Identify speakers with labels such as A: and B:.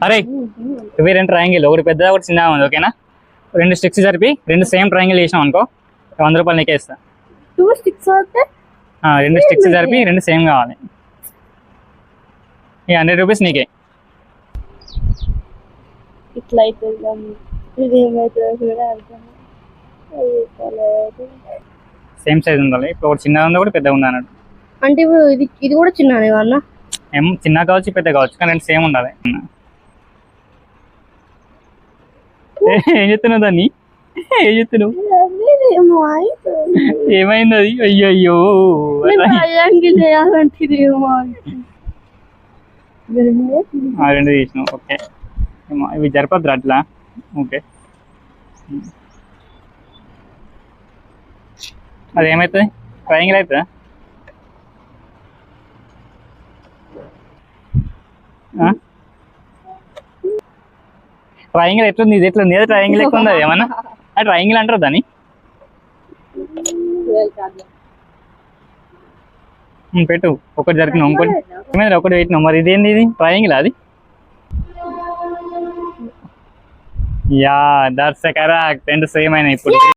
A: అరే ఇవి రెండు ట్రయాంగిల్, ఒకటి పెద్దగా ఒకటి చిన్నగా ఉంది. ఓకేనా? రెండు స్టిక్స్ జరిపి రెండు సేమ్ ట్రయాంగిల్ చేసినాం అనుకో, 100 రూపాయలు నీకే ఇస్తా. రెండు స్టిక్స్ జరిపి రెండు సేమ్ కావాలి. ఈ 100 రూపీస్ నీకే.
B: ఇట్లా
A: సేమ్ సైజ్ ఉండాలి. ఇప్పుడు ఒకటి చిన్నగా ఉంది, ఒకటి పెద్దగా ఉంది అన్నట్టు.
B: అంటే ఇది కూడా చిన్ననే అన్న.
A: ఏం చిన్న కావచ్చు పెద్ద కావచ్చు, కానీ రెండు సేమ్ ఉండాలి. ఏం చెప్తున్నావు దాన్ని? ఏం చెప్తున్నావు? ఏమైంది అది? అయ్యో రెండు తీసినావు. ఓకే, ఇవి జరపద్దు అట్లా. ఓకే, అది ఏమవుతుంది? ట్రయాంగిల్ అవుతుందా? ట్రయాంగిల్ ఎట్లుంది? ఇది ఎట్లుంది? ఏదో ట్రయాంగిల్ ఎక్కువ ఉంది. ఏమన్నా ఆ ట్రయాంగిల్ అంటారు దాన్ని? పెట్టు. ఒకటి జరిపిన ఇంకోటి ఒకటి పెట్టినావు. మరి ఇదేంది? ఇది ట్రయాంగిల్ అది? Yeah, that's correct. రెండు సేమ్ అయినా ఇప్పుడు.